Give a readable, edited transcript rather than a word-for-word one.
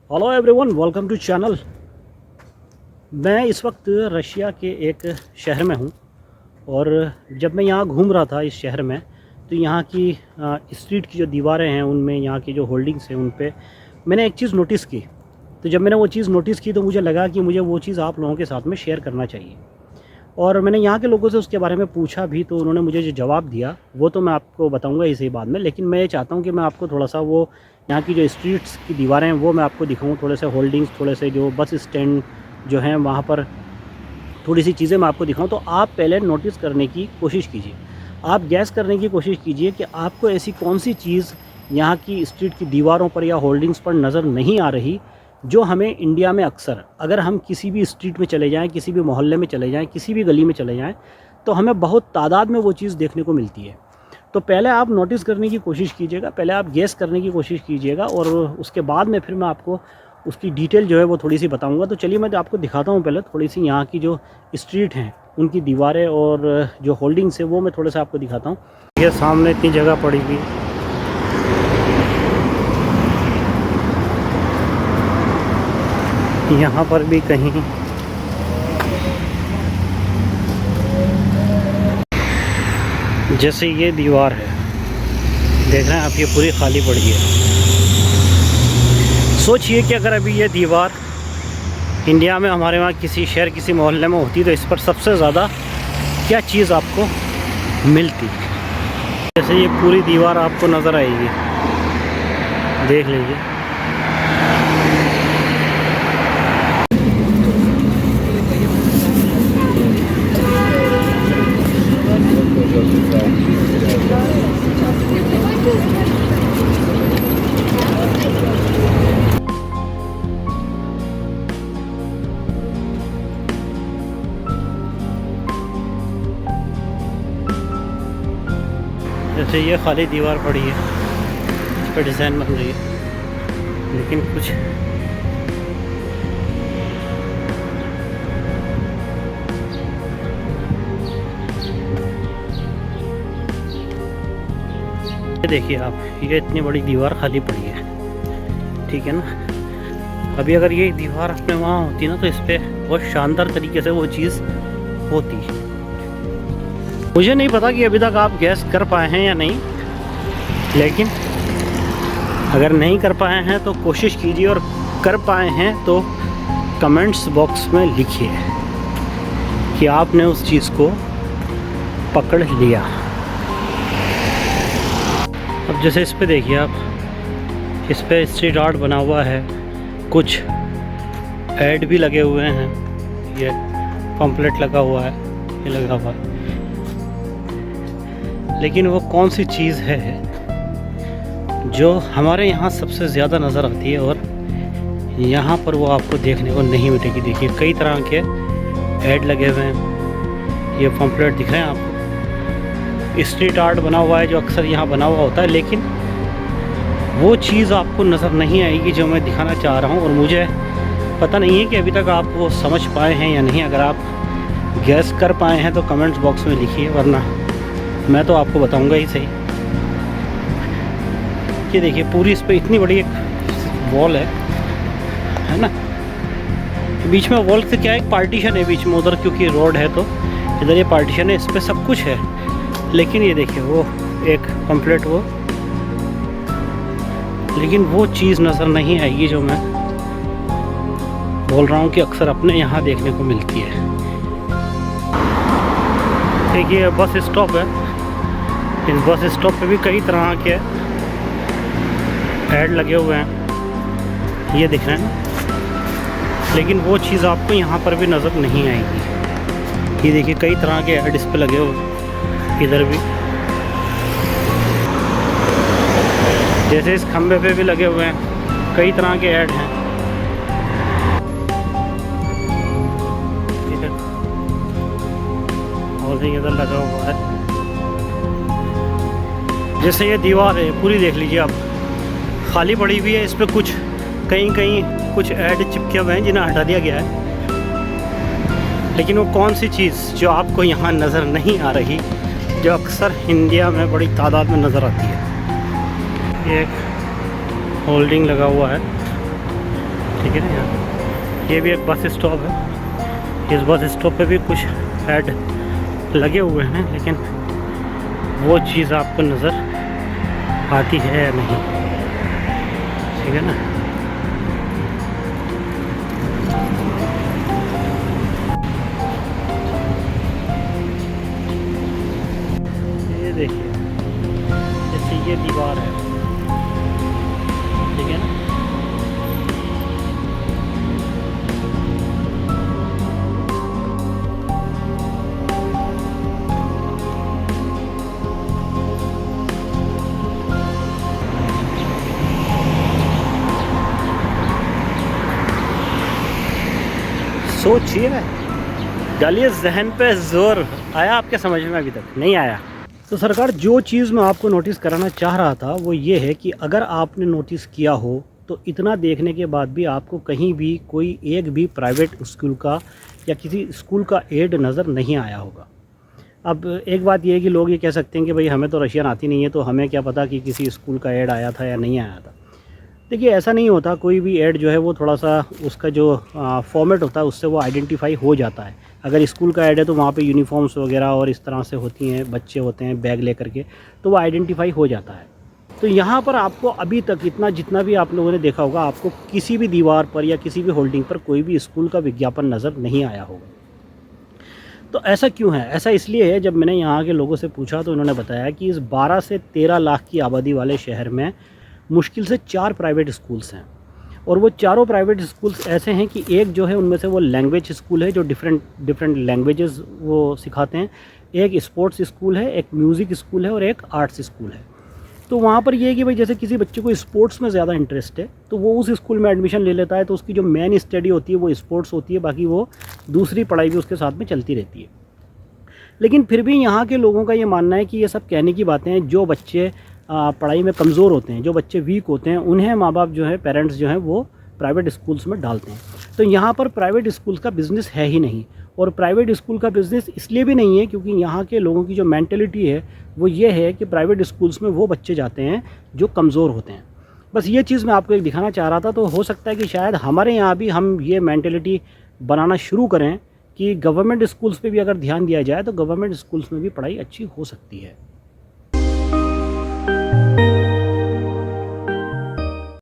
Hello everyone, welcome to channel. मैं इस वक्त रशिया के एक शहर में हूँ और जब मैं यहाँ घूम रहा था इस शहर में तो यहाँ की स्ट्रीट की जो दीवारें हैं उनमें यहाँ की जो होल्डिंग्स हैं उन पे मैंने एक चीज़ नोटिस की। तो जब मैंने वो चीज़ नोटिस की तो मुझे लगा कि मुझे वो चीज़ आप लोगों के साथ में शेयर करना चाहिए। और मैंने यहाँ के लोगों से उसके बारे में पूछा भी तो उन्होंने मुझे जो जवाब दिया वो तो मैं आपको बताऊँगा इसी बाद में, लेकिन मैं ये चाहता हूँ कि मैं आपको थोड़ा सा वो यहाँ की जो स्ट्रीट्स की दीवारें हैं वो मैं आपको दिखाऊँ, थोड़े से होल्डिंग्स, थोड़े से जो बस स्टैंड जो हैं वहाँ पर थोड़ी सी चीज़ें मैं आपको दिखाऊँ। तो आप पहले नोटिस करने की कोशिश कीजिए, आप गैस करने की कोशिश कीजिए कि आपको ऐसी कौन सी चीज़ यहाँ की स्ट्रीट की दीवारों पर या होल्डिंग्स पर नज़र नहीं आ रही जो हमें इंडिया में अक्सर अगर हम किसी भी स्ट्रीट में चले जाएँ, किसी भी मोहल्ले में चले जाएँ, किसी भी गली में चले जाएँ तो हमें बहुत तादाद में वो चीज़ देखने को मिलती है। तो पहले आप नोटिस करने की कोशिश कीजिएगा, पहले आप गेस करने की कोशिश कीजिएगा और उसके बाद में फिर मैं आपको उसकी डिटेल जो है वो थोड़ी सी बताऊंगा। तो चलिए मैं आपको दिखाता हूँ पहले थोड़ी सी यहाँ की जो स्ट्रीट हैं उनकी दीवारें और जो होल्डिंग्स है वो मैं थोड़ा सा आपको दिखाता हूँ। ये सामने इतनी जगह पड़ी हुई, यहाँ पर भी कहीं जैसे ये दीवार है, देख रहे हैं आप, ये पूरी खाली पड़ी है। सोचिए कि अगर अभी ये दीवार इंडिया में हमारे वहाँ किसी शहर किसी मोहल्ले में होती तो इस पर सबसे ज़्यादा क्या चीज़ आपको मिलती। जैसे ये पूरी दीवार आपको नज़र आएगी, देख लीजिए। जैसे ये खाली दीवार पड़ी है, इस पर डिज़ाइन बन रही है, लेकिन कुछ ये देखिए आप, ये इतनी बड़ी दीवार खाली पड़ी है, ठीक है ना। अभी अगर ये दीवार अपने वहाँ होती ना तो इस पर बहुत शानदार तरीके से वो चीज़ होती। मुझे नहीं पता कि अभी तक आप गैस कर पाए हैं या नहीं, लेकिन अगर नहीं कर पाए हैं तो कोशिश कीजिए, और कर पाए हैं तो कमेंट्स बॉक्स में लिखिए कि आपने उस चीज़ को पकड़ लिया। अब जैसे इस पे देखिए आप, इस पे स्ट्रीट आर्ट बना हुआ है, कुछ ऐड भी लगे हुए हैं, ये पम्पलेट लगा हुआ है, ये लगा हुआ है, लेकिन वो कौन सी चीज़ है जो हमारे यहाँ सबसे ज़्यादा नज़र आती है और यहाँ पर वो आपको देखने को नहीं मिलेगी। देखिए कई तरह के ऐड लगे हुए हैं, ये पम्पलेट दिख रहे हैं आपको, स्ट्रीट आर्ट बना हुआ है जो अक्सर यहाँ बना हुआ होता है, लेकिन वो चीज़ आपको नज़र नहीं आएगी जो मैं दिखाना चाह रहा हूँ। और मुझे पता नहीं है कि अभी तक आप वो समझ पाए हैं या नहीं। अगर आप गैस कर पाए हैं तो कमेंट्स बॉक्स में लिखिए, वरना मैं तो आपको बताऊंगा ही सही। ये देखिए पूरी इस पर इतनी बड़ी एक वॉल है ना, बीच में वॉल से क्या एक पार्टीशन है बीच में उधर, क्योंकि रोड है तो इधर ये पार्टीशन है, इस पर सब कुछ है, लेकिन ये देखिए वो एक पम्पलेट वो, लेकिन वो चीज़ नज़र नहीं आएगी जो मैं बोल रहा हूँ कि अक्सर अपने यहाँ देखने को मिलती है। देखिए बस स्टॉप है, इस बस स्टॉप पे भी कई तरह के ऐड लगे हुए हैं, ये दिख रहे हैं ना, लेकिन वो चीज़ आपको यहाँ पर भी नज़र नहीं आएगी। ये देखिए कई तरह के ऐड इस पे लगे हुए, इधर भी जैसे इस खंबे पे भी लगे हुए हैं, कई तरह के ऐड हैं। और इधर लगा हुआ है, जैसे ये दीवार है पूरी देख लीजिए आप, खाली पड़ी हुई है, इस पर कुछ कहीं कहीं कुछ ऐड चिपके हुए हैं जिन्हें हटा दिया गया है, लेकिन वो कौन सी चीज़ जो आपको यहाँ नज़र नहीं आ रही जो अक्सर इंडिया में बड़ी तादाद में नज़र आती है। ये एक होल्डिंग लगा हुआ है ठीक है ना। यहाँ ये भी एक बस स्टॉप है। इस बस स्टॉप पे भी कुछ ऐड लगे हुए हैं, लेकिन वो चीज़ आपको नज़र आती है या नहीं, ठीक है ना। ये देखिए, जैसे ये दीवार है, ठीक है ना। सोचिए, डालिए जहन पे जोर। आया आपके समझ में? अभी तक नहीं आया। तो सरकार, जो चीज़ मैं आपको नोटिस कराना चाह रहा था वो ये है कि अगर आपने नोटिस किया हो तो इतना देखने के बाद भी आपको कहीं भी कोई एक भी प्राइवेट स्कूल का या किसी स्कूल का एड नज़र नहीं आया होगा। अब एक बात ये है कि लोग ये कह सकते हैं कि भाई हमें तो रशियन आती नहीं है, तो हमें क्या पता कि किसी स्कूल का ऐड आया था या नहीं आया था। देखिए, ऐसा नहीं होता। कोई भी ऐड जो है वो थोड़ा सा उसका जो फॉर्मेट होता है उससे वो आइडेंटिफाई हो जाता है। अगर स्कूल का ऐड है तो वहाँ पे यूनिफॉर्म्स वगैरह और इस तरह से होती हैं, बच्चे होते हैं बैग लेकर के, तो वो आइडेंटिफाई हो जाता है। तो यहाँ पर आपको अभी तक इतना जितना भी आप लोगों ने देखा होगा, आपको किसी भी दीवार पर या किसी भी होल्डिंग पर कोई भी स्कूल का विज्ञापन नज़र नहीं आया होगा। तो ऐसा क्यों है? ऐसा इसलिए है, जब मैंने यहाँ के लोगों से पूछा तो उन्होंने बताया कि इस 12 से 13 लाख की आबादी वाले शहर में मुश्किल से 4 प्राइवेट स्कूल्स हैं, और वो चारों प्राइवेट स्कूल्स ऐसे हैं कि एक जो है उनमें से वो लैंग्वेज स्कूल है जो डिफरेंट लैंग्वेजेस वो सिखाते हैं, एक स्पोर्ट्स स्कूल है, एक म्यूज़िक स्कूल है और एक आर्ट्स स्कूल है। तो वहाँ पर ये है कि भाई जैसे किसी बच्चे को स्पोर्ट्स में ज़्यादा इंटरेस्ट है तो वो उस स्कूल में एडमिशन ले लेता है, तो उसकी जो मेन स्टडी होती है वो स्पोर्ट्स होती है, बाकी वो दूसरी पढ़ाई भी उसके साथ में चलती रहती है। लेकिन फिर भी यहाँ के लोगों का ये मानना है कि ये सब कहने की बातें हैं। जो बच्चे पढ़ाई में कमज़ोर होते हैं, जो बच्चे वीक होते हैं, उन्हें माँ बाप जो है, पेरेंट्स जो हैं, वो प्राइवेट स्कूल्स में डालते हैं। तो यहाँ पर प्राइवेट स्कूल्स का बिज़नेस है ही नहीं, और प्राइवेट स्कूल का बिज़नेस इसलिए भी नहीं है क्योंकि यहाँ के लोगों की जो मेंटलिटी है वो ये है कि प्राइवेट स्कूल्स में वो बच्चे जाते हैं जो कमज़ोर होते हैं। बस ये चीज़ मैं आपको एक दिखाना चाह रहा था। तो हो सकता है कि शायद हमारे यहाँ भी हम ये मेंटलिटी बनाना शुरू करें कि गवर्नमेंट स्कूल्स पे भी अगर ध्यान दिया जाए तो गवर्नमेंट स्कूल्स में भी पढ़ाई अच्छी हो सकती है।